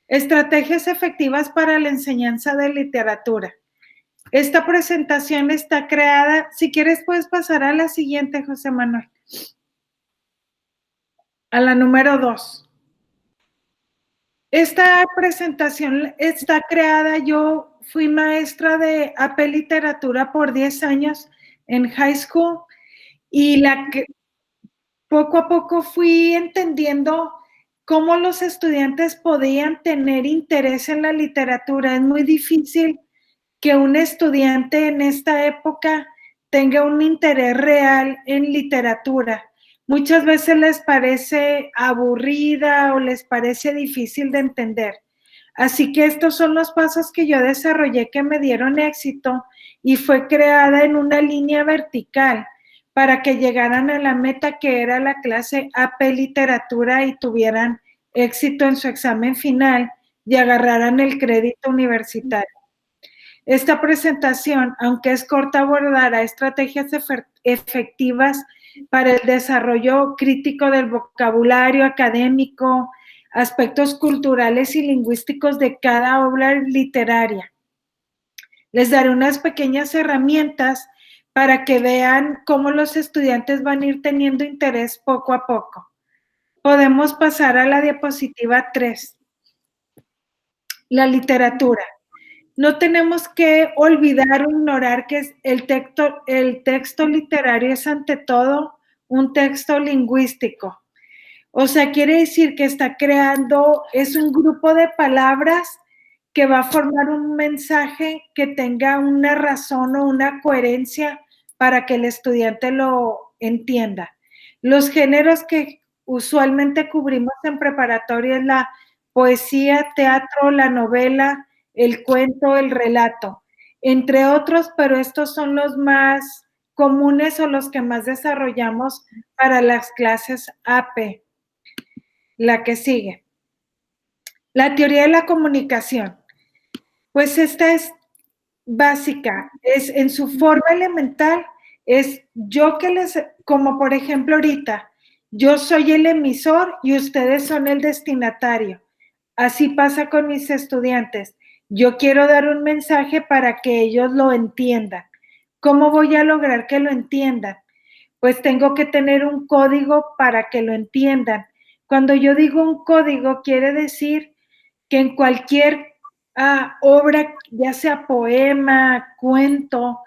Estrategias efectivas para la enseñanza de literatura. Esta presentación está creada, si quieres puedes pasar a la siguiente, José Manuel. A la número 2. Esta presentación está creada, yo fui maestra de AP Literatura por 10 años en high school y poco a poco fui entendiendo cómo los estudiantes podían tener interés en la literatura. Es muy difícil que un estudiante en esta época tenga un interés real en literatura. Muchas veces les parece aburrida o les parece difícil de entender. Así que estos son los pasos que yo desarrollé que me dieron éxito y fue creada en una línea vertical para que llegaran a la meta que era la clase AP Literatura y tuvieran éxito en su examen final y agarraran el crédito universitario. Esta presentación, aunque es corta, abordará estrategias efectivas para el desarrollo crítico del vocabulario académico, aspectos culturales y lingüísticos de cada obra literaria. Les daré unas pequeñas herramientas para que vean cómo los estudiantes van a ir teniendo interés poco a poco. Podemos pasar a la diapositiva 3. La literatura. No tenemos que olvidar o ignorar que el texto literario es ante todo un texto lingüístico. O sea, quiere decir que está creando, es un grupo de palabras que va a formar un mensaje que tenga una razón o una coherencia para que el estudiante lo entienda. Los géneros que usualmente cubrimos en preparatoria es la poesía, teatro, la novela, el cuento, el relato, entre otros, pero estos son los más comunes o los que más desarrollamos para las clases AP. La que sigue. La teoría de la comunicación. Pues esta es básica, es en su forma elemental, es yo que les, como por ejemplo ahorita, yo soy el emisor y ustedes son el destinatario. Así pasa con mis estudiantes. Yo quiero dar un mensaje para que ellos lo entiendan. ¿Cómo voy a lograr que lo entiendan? Pues tengo que tener un código para que lo entiendan. Cuando yo digo un código, quiere decir que en cualquier obra, ya sea poema, cuento,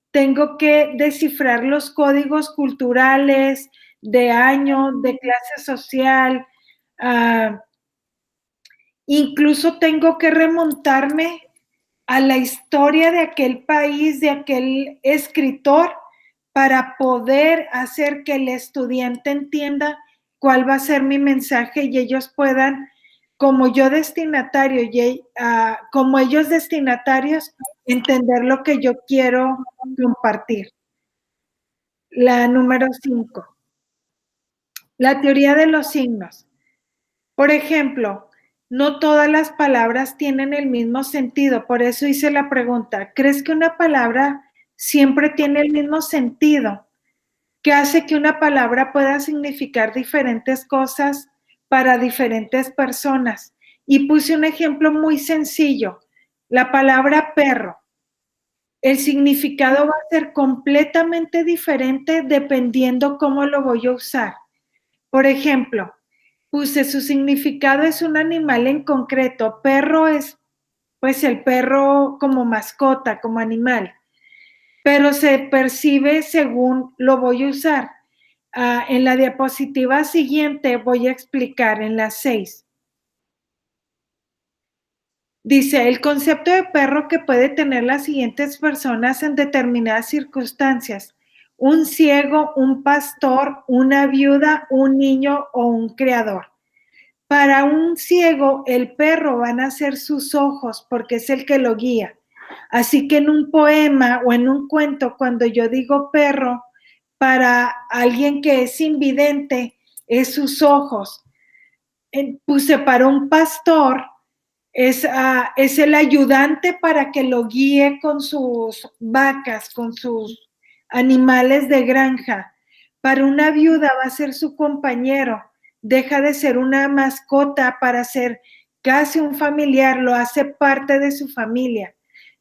tengo que descifrar los códigos culturales de año, de clase social, incluso tengo que remontarme a la historia de aquel país, de aquel escritor, para poder hacer que el estudiante entienda cuál va a ser mi mensaje y ellos puedan, como yo destinatario y como ellos destinatarios, entender lo que yo quiero compartir. La número 5. La teoría de los signos. Por ejemplo, no todas las palabras tienen el mismo sentido, por eso hice la pregunta, ¿crees que una palabra siempre tiene el mismo sentido? ¿Qué hace que una palabra pueda significar diferentes cosas para diferentes personas? Y puse un ejemplo muy sencillo, la palabra perro. El significado va a ser completamente diferente dependiendo cómo lo voy a usar. Por ejemplo, puse su significado es un animal en concreto. Perro es, pues, el perro como mascota, como animal, pero se percibe según lo voy a usar. En la diapositiva siguiente voy a explicar en las 6. Dice, el concepto de perro que puede tener las siguientes personas en determinadas circunstancias. Un ciego, un pastor, una viuda, un niño o un criador. Para un ciego, el perro van a ser sus ojos porque es el que lo guía. Así que en un poema o en un cuento, cuando yo digo perro, para alguien que es invidente, es sus ojos. Puse para un pastor, es el ayudante para que lo guíe con sus vacas, con sus animales de granja. Para una viuda va a ser su compañero. Deja de ser una mascota para ser casi un familiar, lo hace parte de su familia.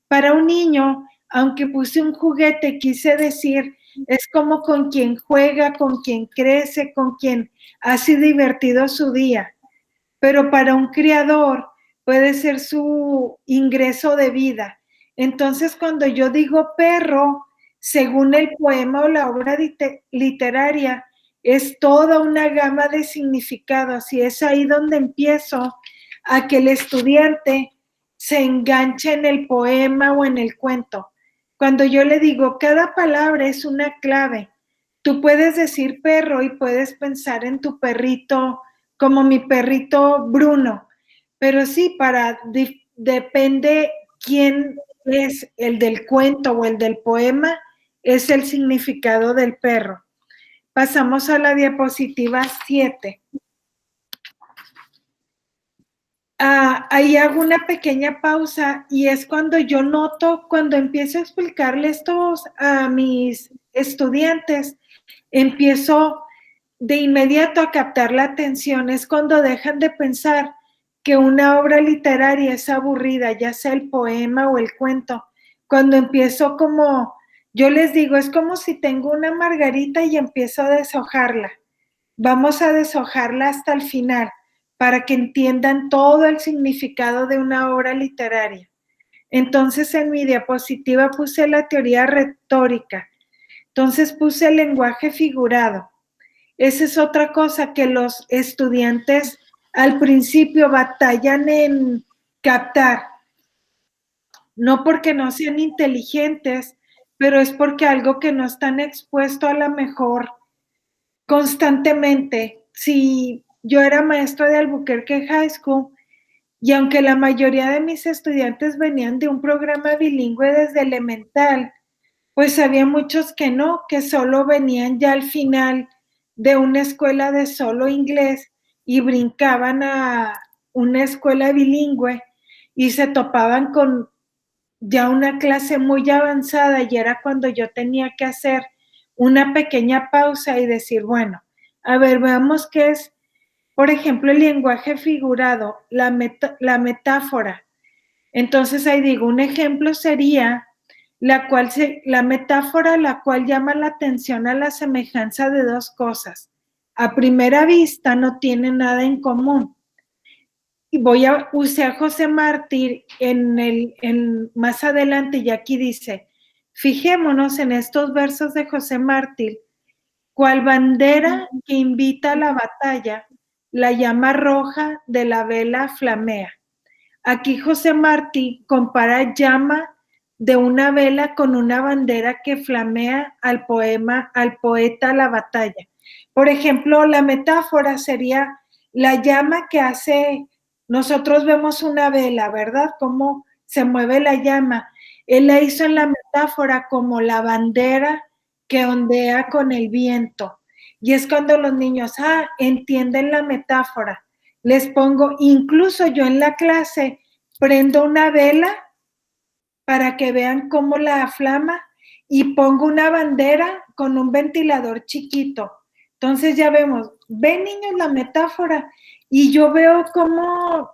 Para un niño, aunque puse un juguete, quise decir, es como con quien juega, con quien crece, con quien ha sido divertido su día. Pero para un criador puede ser su ingreso de vida. Entonces, cuando yo digo perro, según el poema o la obra literaria, es toda una gama de significados y es ahí donde empiezo a que el estudiante se enganche en el poema o en el cuento. Cuando yo le digo, cada palabra es una clave. Tú puedes decir perro y puedes pensar en tu perrito como mi perrito Bruno, pero sí, depende quién es el del cuento o el del poema, es el significado del perro. Pasamos a la diapositiva 7. Ahí hago una pequeña pausa y es cuando yo noto, cuando empiezo a explicarle esto a mis estudiantes, empiezo de inmediato a captar la atención. Es cuando dejan de pensar que una obra literaria es aburrida, ya sea el poema o el cuento. Cuando empiezo como, yo les digo, es como si tengo una margarita y empiezo a deshojarla. Vamos a deshojarla hasta el final para que entiendan todo el significado de una obra literaria. Entonces, en mi diapositiva puse la teoría retórica. Entonces puse el lenguaje figurado. Esa es otra cosa que los estudiantes al principio batallan en captar. No porque no sean inteligentes, pero es porque algo que no están expuestos a la mejor constantemente. Si yo era maestra de Albuquerque High School, y aunque la mayoría de mis estudiantes venían de un programa bilingüe desde elemental, pues había muchos que no, que solo venían ya al final de una escuela de solo inglés y brincaban a una escuela bilingüe y se topaban con ya una clase muy avanzada y era cuando yo tenía que hacer una pequeña pausa y decir, bueno, a ver, veamos qué es, por ejemplo, el lenguaje figurado, la metáfora. Entonces ahí digo, un ejemplo sería la metáfora la cual llama la atención a la semejanza de dos cosas. A primera vista no tienen nada en común. Y usé a José Martí más adelante y aquí dice, fijémonos en estos versos de José Martí, cual bandera que invita a la batalla, la llama roja de la vela flamea. Aquí José Martí compara llama de una vela con una bandera que flamea al poeta la batalla. Por ejemplo, la metáfora sería la llama que hace, nosotros vemos una vela, ¿verdad? Cómo se mueve la llama. Él la hizo en la metáfora como la bandera que ondea con el viento. Y es cuando los niños, entienden la metáfora. Les pongo, incluso yo en la clase, prendo una vela para que vean cómo la flama y pongo una bandera con un ventilador chiquito. Entonces ya vemos, ven niños la metáfora y yo veo cómo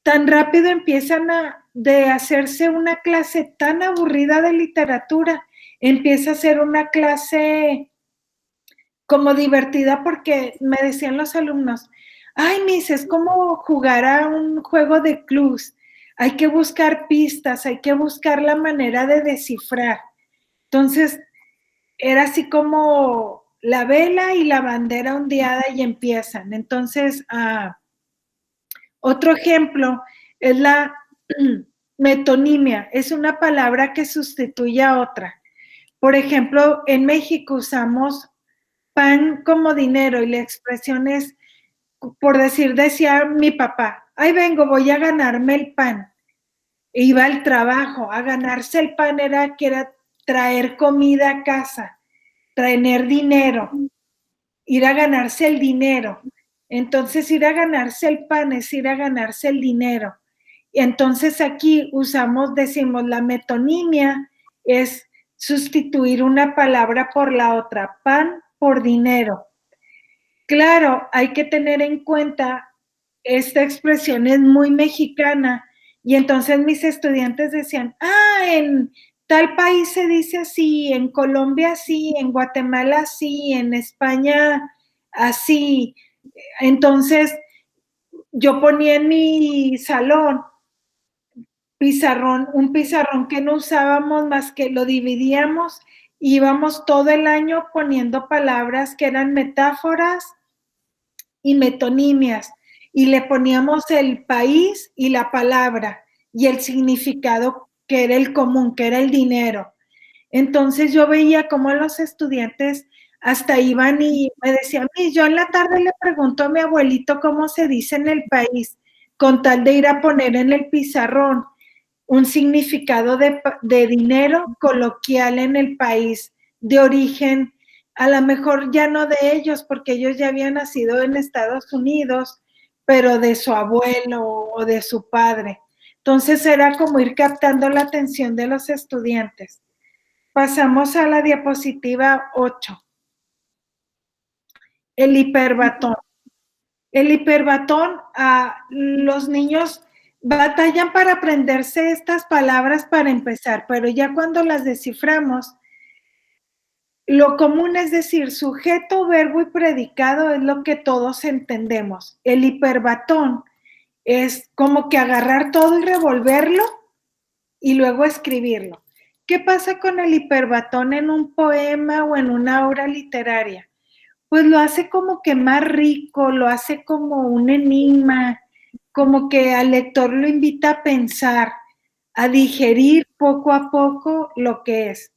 tan rápido empiezan de hacerse una clase tan aburrida de literatura, empieza a ser una clase como divertida porque me decían los alumnos, ay, Miss, es como jugar a un juego de clues. Hay que buscar pistas, hay que buscar la manera de descifrar. Entonces, era así como la vela y la bandera ondeada y empiezan. Entonces, otro ejemplo es la metonimia. Es una palabra que sustituye a otra. Por ejemplo, en México usamos pan como dinero y la expresión es, por decir, decía mi papá, ahí vengo, voy a ganarme el pan. E iba al trabajo, a ganarse el pan era traer comida a casa, traer dinero, ir a ganarse el dinero. Entonces ir a ganarse el pan es ir a ganarse el dinero. Y entonces aquí decimos la metonimia es sustituir una palabra por la otra, pan por dinero. Claro, hay que tener en cuenta esta expresión es muy mexicana y entonces mis estudiantes decían, en tal país se dice así, en Colombia así, en Guatemala así, en España así. Entonces yo ponía en mi salón un pizarrón que no usábamos más que lo dividíamos, íbamos todo el año poniendo palabras que eran metáforas y metonimias, y le poníamos el país y la palabra y el significado que era el común, que era el dinero. Entonces yo veía cómo los estudiantes hasta iban y me decían, yo en la tarde le pregunto a mi abuelito cómo se dice en el país, con tal de ir a poner en el pizarrón un significado de dinero coloquial en el país de origen, a lo mejor ya no de ellos, porque ellos ya habían nacido en Estados Unidos, pero de su abuelo o de su padre. Entonces era como ir captando la atención de los estudiantes. Pasamos a la diapositiva 8. El hiperbatón. El hiperbatón, los niños batallan para aprenderse estas palabras para empezar, pero ya cuando las desciframos, lo común es decir, sujeto, verbo y predicado es lo que todos entendemos. El hiperbatón es como que agarrar todo y revolverlo y luego escribirlo. ¿Qué pasa con el hiperbatón en un poema o en una obra literaria? Pues lo hace como que más rico, lo hace como un enigma, como que al lector lo invita a pensar, a digerir poco a poco lo que es.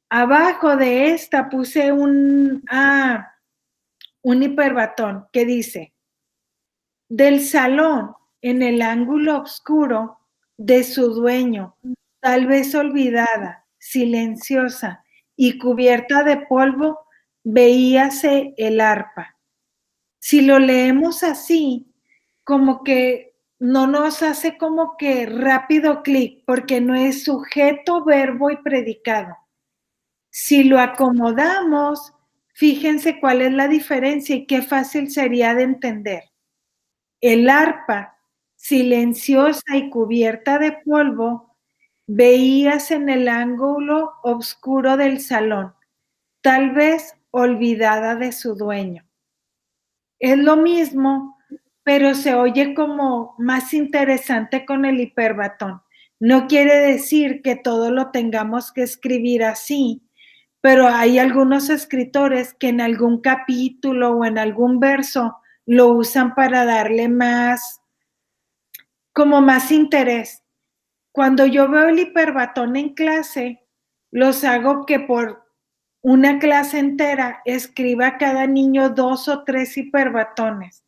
Abajo de esta puse un hiperbatón que dice, del salón en el ángulo oscuro de su dueño, tal vez olvidada, silenciosa y cubierta de polvo, veíase el arpa. Si lo leemos así, como que no nos hace como que rápido clic, porque no es sujeto, verbo y predicado. Si lo acomodamos, fíjense cuál es la diferencia y qué fácil sería de entender. El arpa, silenciosa y cubierta de polvo, veías en el ángulo oscuro del salón, tal vez olvidada de su dueño. Es lo mismo, pero se oye como más interesante con el hiperbatón. No quiere decir que todo lo tengamos que escribir así, pero hay algunos escritores que en algún capítulo o en algún verso lo usan para darle como más interés. Cuando yo veo el hiperbatón en clase, los hago que por una clase entera escriba cada niño 2 o 3 hiperbatones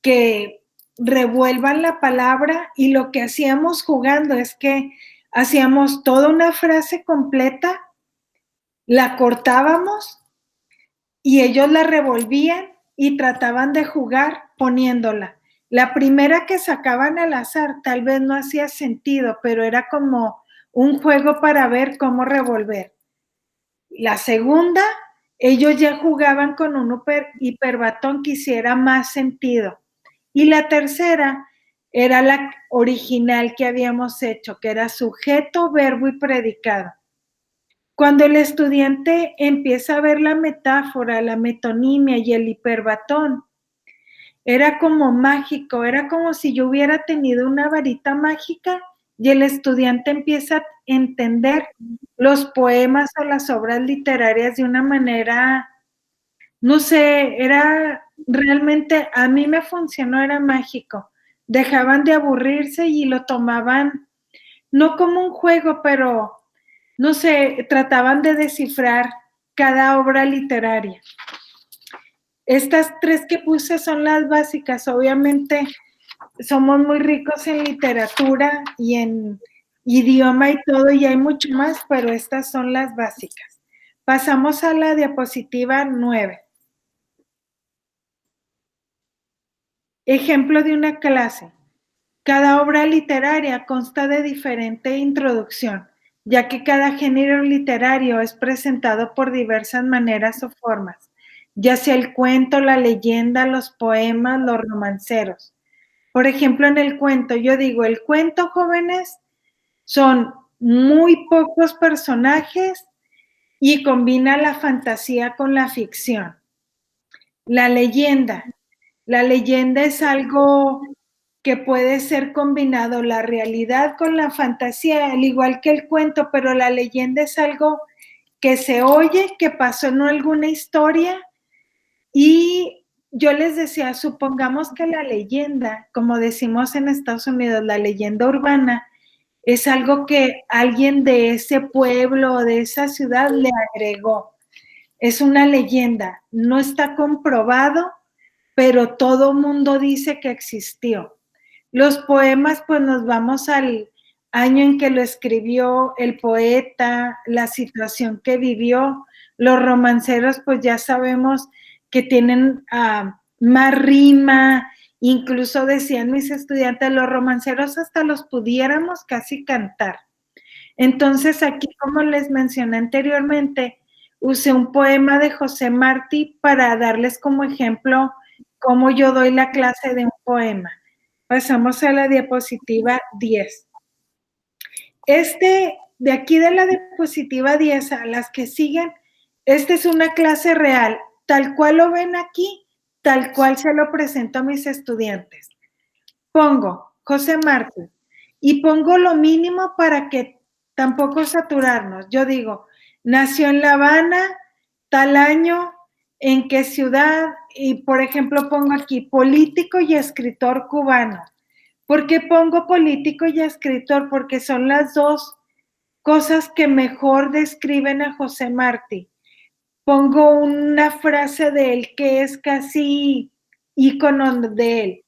que revuelvan la palabra, y lo que hacíamos jugando es que hacíamos toda una frase completa, la cortábamos y ellos la revolvían y trataban de jugar poniéndola. La primera que sacaban al azar tal vez no hacía sentido, pero era como un juego para ver cómo revolver. La segunda, ellos ya jugaban con un hiperbatón que hiciera más sentido. Y la tercera era la original que habíamos hecho, que era sujeto, verbo y predicado. Cuando el estudiante empieza a ver la metáfora, la metonimia y el hiperbatón, era como mágico, era como si yo hubiera tenido una varita mágica y el estudiante empieza a entender los poemas o las obras literarias de una manera, no sé, era realmente, a mí me funcionó, era mágico. Dejaban de aburrirse y lo tomaban, no como un juego, pero, no sé, trataban de descifrar cada obra literaria. Estas 3 que puse son las básicas. Obviamente somos muy ricos en literatura y en idioma y todo, y hay mucho más, pero estas son las básicas. Pasamos a la diapositiva 9. Ejemplo de una clase. Cada obra literaria consta de diferente introducción, ya que cada género literario es presentado por diversas maneras o formas, ya sea el cuento, la leyenda, los poemas, los romanceros. Por ejemplo, en el cuento, yo digo, el cuento, jóvenes, son muy pocos personajes y combina la fantasía con la ficción. La leyenda. La leyenda es algo que puede ser combinado la realidad con la fantasía, al igual que el cuento, pero la leyenda es algo que se oye, que pasó en alguna historia y yo les decía, supongamos que la leyenda, como decimos en Estados Unidos, la leyenda urbana, es algo que alguien de ese pueblo o de esa ciudad le agregó. Es una leyenda, no está comprobado, pero todo mundo dice que existió. Los poemas, pues nos vamos al año en que lo escribió el poeta, la situación que vivió. Los romanceros, pues ya sabemos que tienen más rima, incluso decían mis estudiantes, los romanceros hasta los pudiéramos casi cantar. Entonces aquí, como les mencioné anteriormente, usé un poema de José Martí para darles como ejemplo cómo yo doy la clase de un poema. Pasamos a la diapositiva 10. De aquí de la diapositiva 10 a las que siguen, esta es una clase real, tal cual lo ven aquí, tal cual se lo presento a mis estudiantes. Pongo José Martí y pongo lo mínimo para que tampoco saturarnos. Yo digo, nació en La Habana, tal año, en qué ciudad, y por ejemplo pongo aquí político y escritor cubano. ¿Por qué pongo político y escritor? Porque son las dos cosas que mejor describen a José Martí. Pongo una frase de él que es casi ícono de él.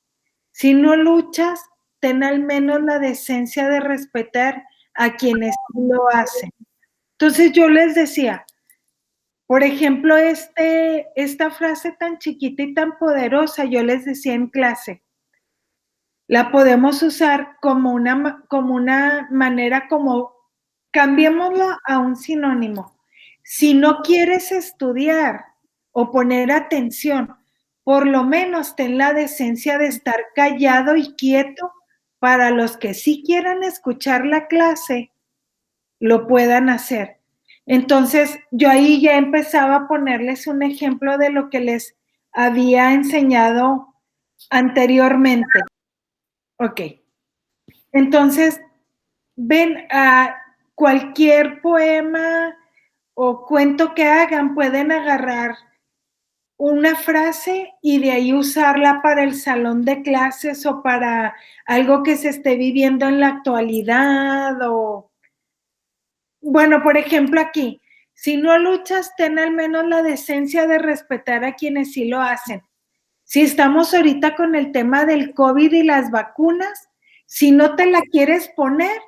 Si no luchas, ten al menos la decencia de respetar a quienes lo hacen. Entonces yo les decía, por ejemplo, esta frase tan chiquita y tan poderosa, yo les decía en clase, la podemos usar como una manera como, cambiémoslo a un sinónimo. Si no quieres estudiar o poner atención, por lo menos ten la decencia de estar callado y quieto para los que sí quieran escuchar la clase, lo puedan hacer. Entonces, yo ahí ya empezaba a ponerles un ejemplo de lo que les había enseñado anteriormente. Ok. Entonces, ven a cualquier poema o cuento que hagan, pueden agarrar una frase y de ahí usarla para el salón de clases o para algo que se esté viviendo en la actualidad o, bueno, por ejemplo aquí, si no luchas, ten al menos la decencia de respetar a quienes sí lo hacen. Si estamos ahorita con el tema del COVID y las vacunas, si no te la quieres poner,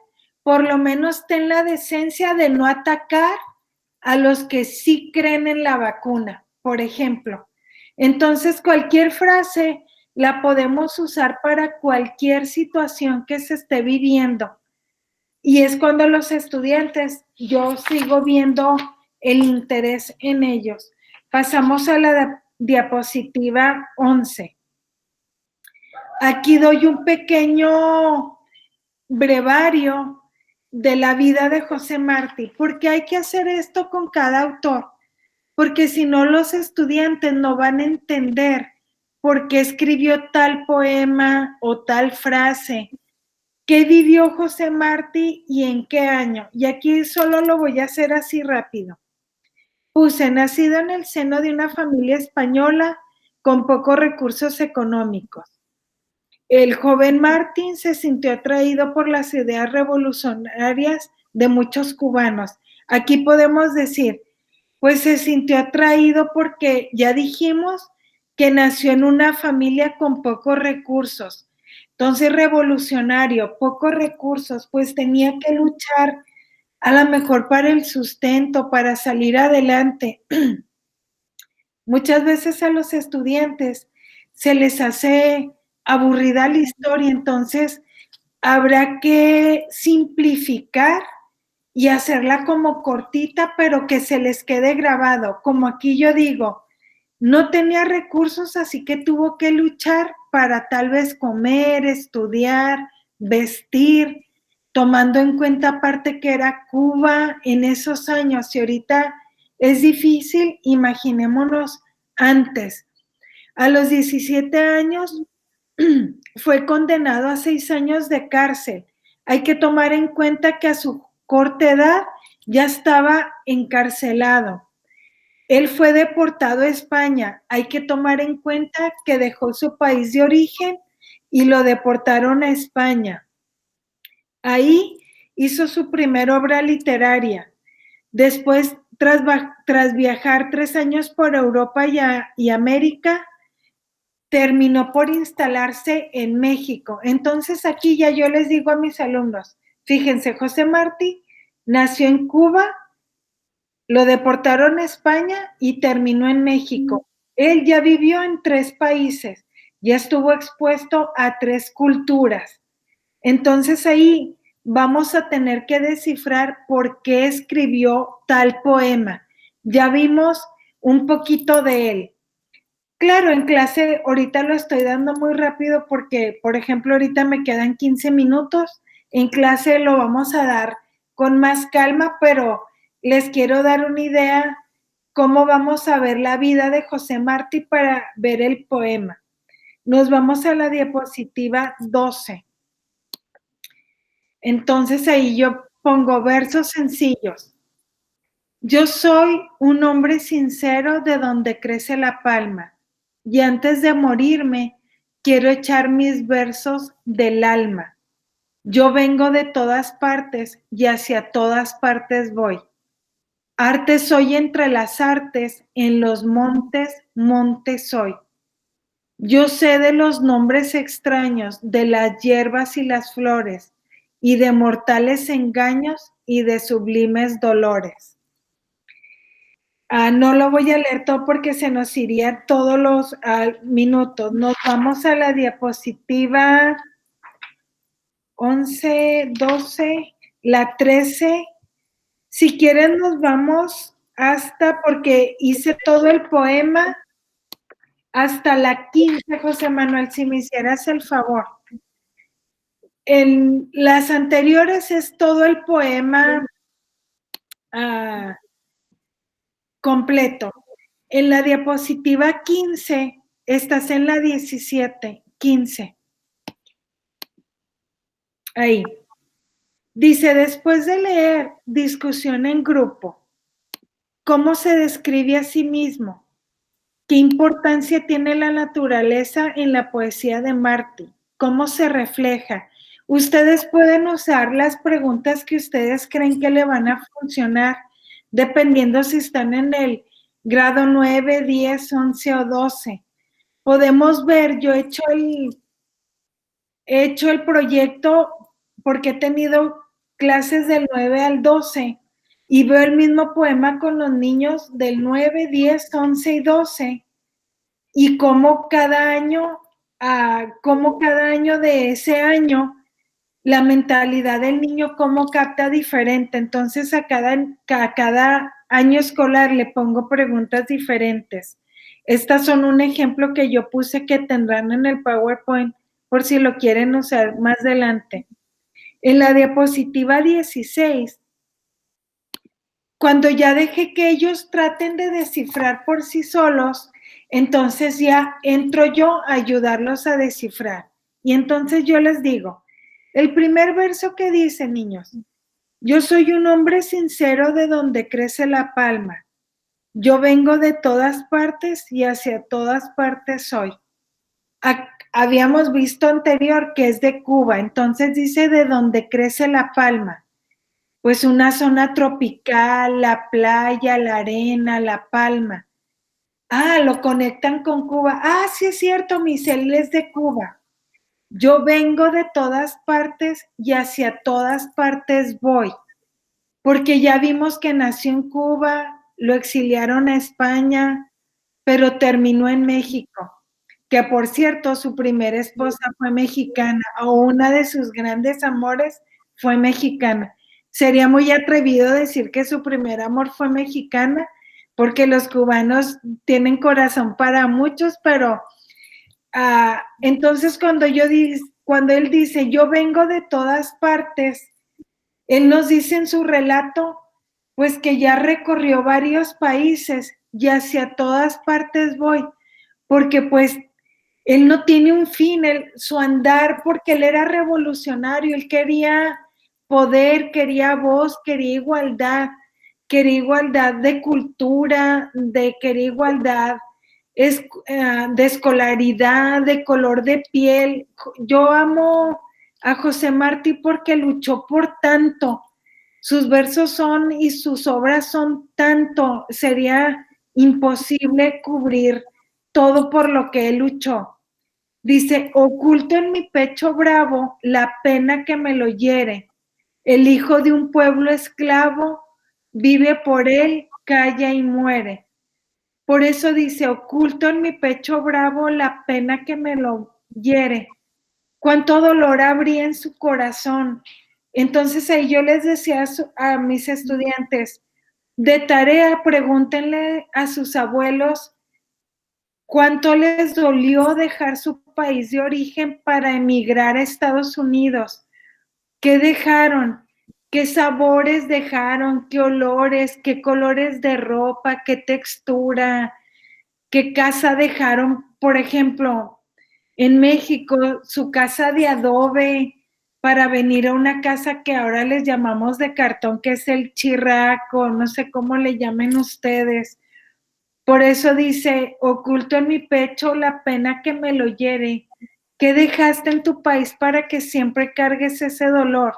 por lo menos ten la decencia de no atacar a los que sí creen en la vacuna, por ejemplo. Entonces, cualquier frase la podemos usar para cualquier situación que se esté viviendo. Y es cuando los estudiantes, yo sigo viendo el interés en ellos. Pasamos a la diapositiva 11. Aquí doy un pequeño brevario de la vida de José Martí. ¿Por qué hay que hacer esto con cada autor? Porque si no, los estudiantes no van a entender por qué escribió tal poema o tal frase. ¿Qué vivió José Martí y en qué año? Y aquí solo lo voy a hacer así rápido. Puse, nacido en el seno de una familia española con pocos recursos económicos. El joven Martín se sintió atraído por las ideas revolucionarias de muchos cubanos. Aquí podemos decir, pues se sintió atraído porque ya dijimos que nació en una familia con pocos recursos. Entonces, revolucionario, pocos recursos, pues tenía que luchar a lo mejor para el sustento, para salir adelante. Muchas veces a los estudiantes se les hace aburrida la historia, entonces habrá que simplificar y hacerla como cortita, pero que se les quede grabado. Como aquí yo digo, no tenía recursos, así que tuvo que luchar para tal vez comer, estudiar, vestir, tomando en cuenta aparte que era Cuba en esos años. Y ahorita es difícil, imaginémonos antes. A los 17 años fue condenado a 6 años de cárcel. Hay que tomar en cuenta que a su corta edad ya estaba encarcelado. Él fue deportado a España. Hay que tomar en cuenta que dejó su país de origen y lo deportaron a España. Ahí hizo su primera obra literaria. Después, tras viajar 3 años por Europa y América, terminó por instalarse en México. Entonces aquí ya yo les digo a mis alumnos, fíjense, José Martí nació en Cuba, lo deportaron a España y terminó en México. Él ya vivió en 3 países, ya estuvo expuesto a 3 culturas. Entonces ahí vamos a tener que descifrar por qué escribió tal poema. Ya vimos un poquito de él. Claro, en clase ahorita lo estoy dando muy rápido porque, por ejemplo, ahorita me quedan 15 minutos. En clase lo vamos a dar con más calma, pero les quiero dar una idea cómo vamos a ver la vida de José Martí para ver el poema. Nos vamos a la diapositiva 12. Entonces ahí yo pongo versos sencillos. Yo soy un hombre sincero de donde crece la palma, y antes de morirme quiero echar mis versos del alma. Yo vengo de todas partes y hacia todas partes voy. Arte soy entre las artes, en los montes, monte soy. Yo sé de los nombres extraños, de las hierbas y las flores, y de mortales engaños y de sublimes dolores. No lo voy a leer todo porque se nos iría todos los minutos. Nos vamos a la diapositiva 11, 12, la 13. Si quieren nos vamos hasta, porque hice todo el poema, hasta la 15, José Manuel, si me hicieras el favor. En las anteriores es todo el poema completo. En la diapositiva 15, estás en la 17, 15. Ahí. Dice, después de leer Discusión en grupo, ¿cómo se describe a sí mismo? ¿Qué importancia tiene la naturaleza en la poesía de Martí? ¿Cómo se refleja? Ustedes pueden usar las preguntas que ustedes creen que le van a funcionar, dependiendo si están en el grado 9, 10, 11 o 12. Podemos ver, yo he hecho el proyecto porque he tenido clases del 9 al 12 y veo el mismo poema con los niños del 9, 10, 11 y 12 y cómo cada año de ese año la mentalidad del niño cómo capta diferente. Entonces a cada año escolar le pongo preguntas diferentes. Estas son un ejemplo que yo puse que tendrán en el PowerPoint por si lo quieren usar más adelante. En la diapositiva 16, cuando ya dejé que ellos traten de descifrar por sí solos, entonces ya entro yo a ayudarlos a descifrar. Y entonces yo les digo, el primer verso que dice, niños, yo soy un hombre sincero de donde crece la palma. Yo vengo de todas partes y hacia todas partes soy. Habíamos visto anterior que es de Cuba, entonces dice de donde crece la palma. Pues una zona tropical, la playa, la arena, la palma. Lo conectan con Cuba. Sí es cierto, Michelle es de Cuba. Yo vengo de todas partes y hacia todas partes voy. Porque ya vimos que nació en Cuba, lo exiliaron a España, pero terminó en México. Que por cierto, su primera esposa fue mexicana, o una de sus grandes amores fue mexicana. Sería muy atrevido decir que su primer amor fue mexicana, porque los cubanos tienen corazón para muchos, pero entonces cuando él dice, yo vengo de todas partes, él nos dice en su relato, pues que ya recorrió varios países y hacia todas partes voy, porque pues él no tiene un fin, su andar, porque él era revolucionario, él quería poder, quería voz, quería igualdad de cultura, quería igualdad de escolaridad, de color de piel. Yo amo a José Martí porque luchó por tanto. Sus versos son y sus obras son tanto, sería imposible cubrir todo por lo que él luchó. Dice, oculto en mi pecho bravo la pena que me lo hiere. El hijo de un pueblo esclavo vive por él, calla y muere. Por eso dice, oculto en mi pecho bravo la pena que me lo hiere. Cuánto dolor habría en su corazón. Entonces ahí yo les decía a mis estudiantes, de tarea, pregúntenle a sus abuelos cuánto les dolió dejar su país de origen para emigrar a Estados Unidos. ¿Qué dejaron? ¿Qué sabores dejaron? ¿Qué olores? ¿Qué colores de ropa? ¿Qué textura? ¿Qué casa dejaron? Por ejemplo, en México, su casa de adobe para venir a una casa que ahora les llamamos de cartón, que es el chirraco, no sé cómo le llamen ustedes. Por eso dice, oculto en mi pecho la pena que me lo hiere. ¿Qué dejaste en tu país para que siempre cargues ese dolor?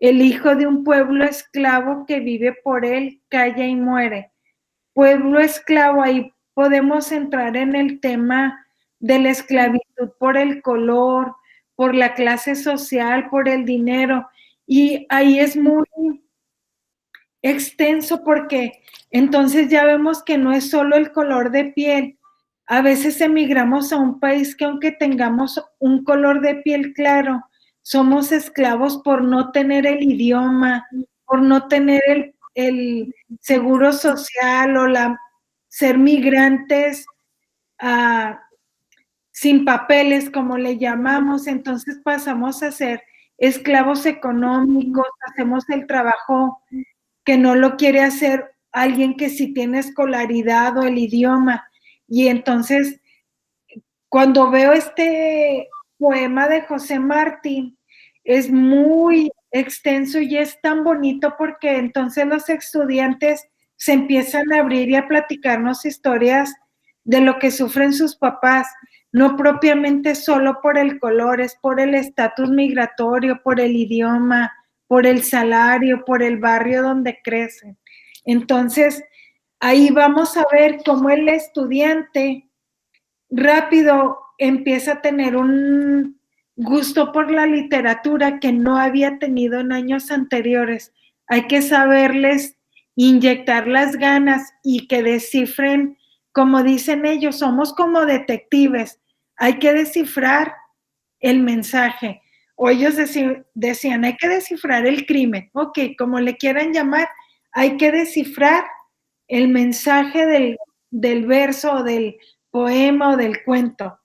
El hijo de un pueblo esclavo que vive por él, calla y muere. Pueblo esclavo, ahí podemos entrar en el tema de la esclavitud por el color, por la clase social, por el dinero. Y ahí es muy extenso porque entonces ya vemos que no es solo el color de piel. A veces emigramos a un país que aunque tengamos un color de piel claro, somos esclavos por no tener el idioma, por no tener el seguro social o ser migrantes sin papeles, como le llamamos. Entonces pasamos a ser esclavos económicos, hacemos el trabajo que no lo quiere hacer alguien que sí tiene escolaridad o el idioma. Y entonces, cuando veo este poema de José Martí, es muy extenso y es tan bonito porque entonces los estudiantes se empiezan a abrir y a platicarnos historias de lo que sufren sus papás, no propiamente solo por el color, es por el estatus migratorio, por el idioma, por el salario, por el barrio donde crecen. Entonces, ahí vamos a ver cómo el estudiante rápido empieza a tener un gusto por la literatura que no había tenido en años anteriores. Hay que saberles inyectar las ganas y que descifren, como dicen ellos, somos como detectives. Hay que descifrar el mensaje. O ellos decían, hay que descifrar el crimen. Ok, como le quieran llamar, hay que descifrar el mensaje del verso o del poema o del cuento.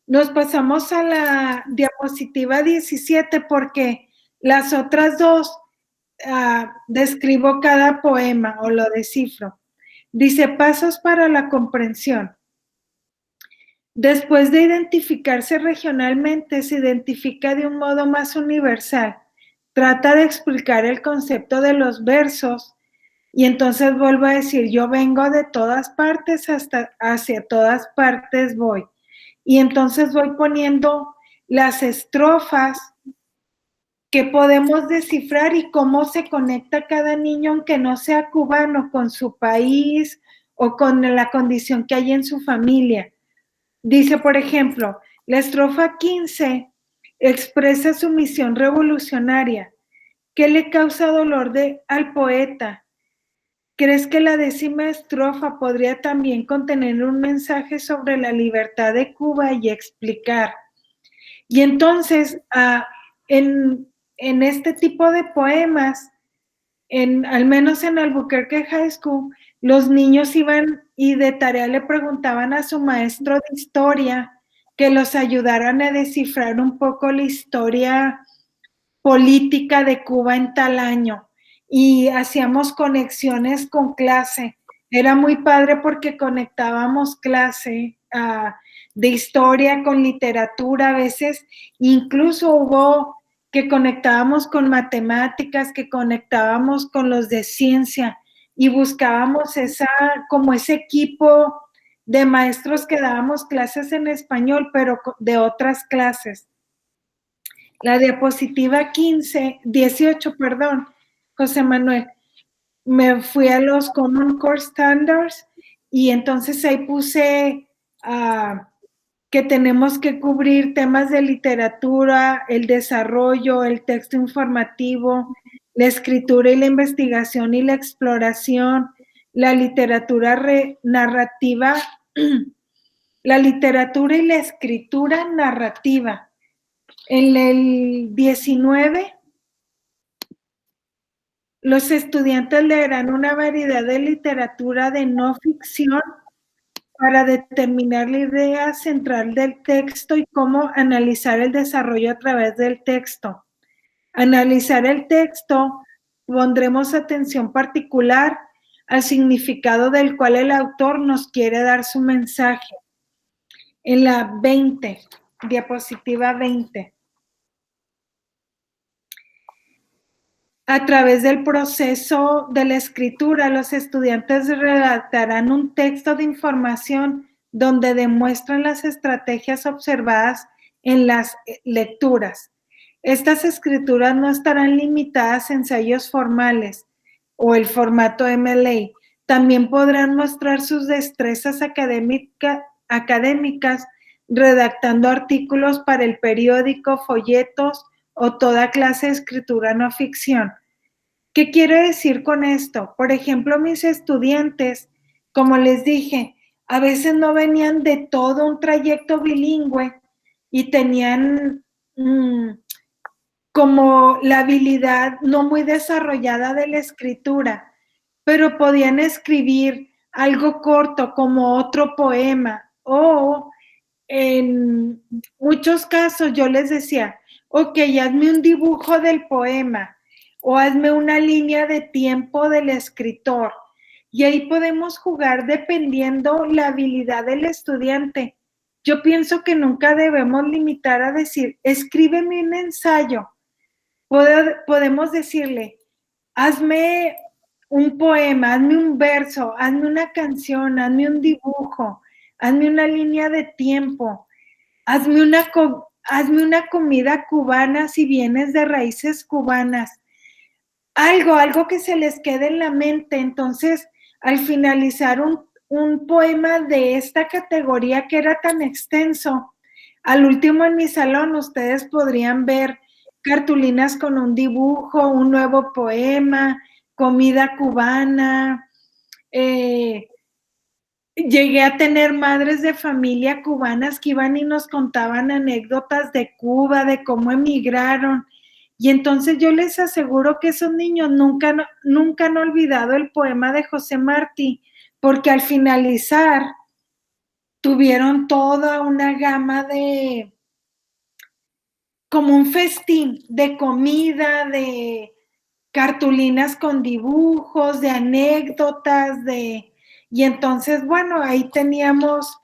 Nos pasamos a la diapositiva 17 porque las otras dos describo cada poema o lo descifro. Dice, pasos para la comprensión. Después de identificarse regionalmente, se identifica de un modo más universal. Trata de explicar el concepto de los versos y entonces vuelvo a decir, yo vengo de todas partes hasta hacia todas partes voy. Y entonces voy poniendo las estrofas que podemos descifrar y cómo se conecta cada niño, aunque no sea cubano, con su país o con la condición que hay en su familia. Dice, por ejemplo, la estrofa 15 expresa su misión revolucionaria. ¿Qué le causa dolor al poeta? ¿Crees que la 10ª estrofa podría también contener un mensaje sobre la libertad de Cuba y explicar? Y entonces, en este tipo de poemas, al menos en Albuquerque High School, los niños iban y de tarea le preguntaban a su maestro de historia que los ayudaran a descifrar un poco la historia política de Cuba en tal año y hacíamos conexiones con clase. Era muy padre porque conectábamos clase de historia con literatura a veces, incluso hubo que conectábamos con matemáticas, que conectábamos con los de ciencia y buscábamos como ese equipo de maestros que dábamos clases en español, pero de otras clases. La diapositiva 18, perdón, José Manuel, me fui a los Common Core Standards y entonces ahí puse que tenemos que cubrir temas de literatura, el desarrollo, el texto informativo, la escritura y la investigación y la exploración, la literatura narrativa, la literatura y la escritura narrativa. En el 19, los estudiantes leerán una variedad de literatura de no ficción para determinar la idea central del texto y cómo analizar el desarrollo a través del texto. Analizar el texto, pondremos atención particular al significado del cual el autor nos quiere dar su mensaje. En la 20, diapositiva 20. A través del proceso de la escritura, los estudiantes redactarán un texto de información donde demuestran las estrategias observadas en las lecturas. Estas escrituras no estarán limitadas a ensayos formales o el formato MLA. También podrán mostrar sus destrezas académicas redactando artículos para el periódico, folletos o toda clase de escritura no ficción. ¿Qué quiero decir con esto? Por ejemplo, mis estudiantes, como les dije, a veces no venían de todo un trayecto bilingüe y tenían como la habilidad no muy desarrollada de la escritura, pero podían escribir algo corto como otro poema o en muchos casos yo les decía, ok, hazme un dibujo del poema o hazme una línea de tiempo del escritor. Y ahí podemos jugar dependiendo la habilidad del estudiante. Yo pienso que nunca debemos limitar a decir, escríbeme un ensayo. Podemos decirle, hazme un poema, hazme un verso, hazme una canción, hazme un dibujo, hazme una línea de tiempo, hazme una comida cubana si vienes de raíces cubanas. Algo que se les quede en la mente. Entonces, al finalizar un poema de esta categoría que era tan extenso, al último en mi salón ustedes podrían ver cartulinas con un dibujo, un nuevo poema, comida cubana. Llegué a tener madres de familia cubanas que iban y nos contaban anécdotas de Cuba, de cómo emigraron. Y entonces yo les aseguro que esos niños nunca han olvidado el poema de José Martí, porque al finalizar tuvieron toda una gama de, como un festín de comida, de cartulinas con dibujos, de anécdotas, y entonces, bueno, ahí teníamos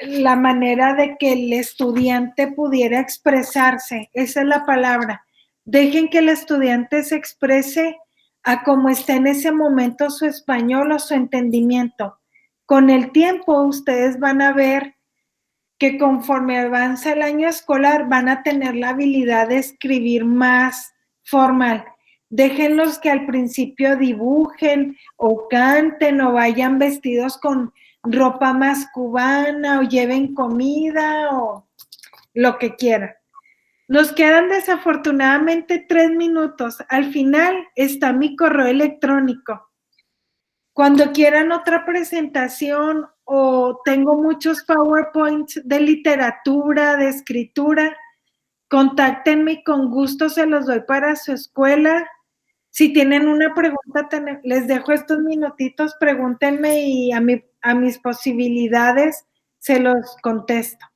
la manera de que el estudiante pudiera expresarse. Esa es la palabra. Dejen que el estudiante se exprese a cómo está en ese momento su español o su entendimiento. Con el tiempo, ustedes van a ver que conforme avanza el año escolar van a tener la habilidad de escribir más formal. Déjenlos que al principio dibujen o canten o vayan vestidos con ropa más cubana o lleven comida o lo que quieran. Nos quedan desafortunadamente 3 minutos. Al final está mi correo electrónico. Cuando quieran otra presentación o tengo muchos PowerPoints de literatura, de escritura, contáctenme y con gusto se los doy para su escuela. Si tienen una pregunta, les dejo estos minutitos, pregúntenme y a mis posibilidades se los contesto.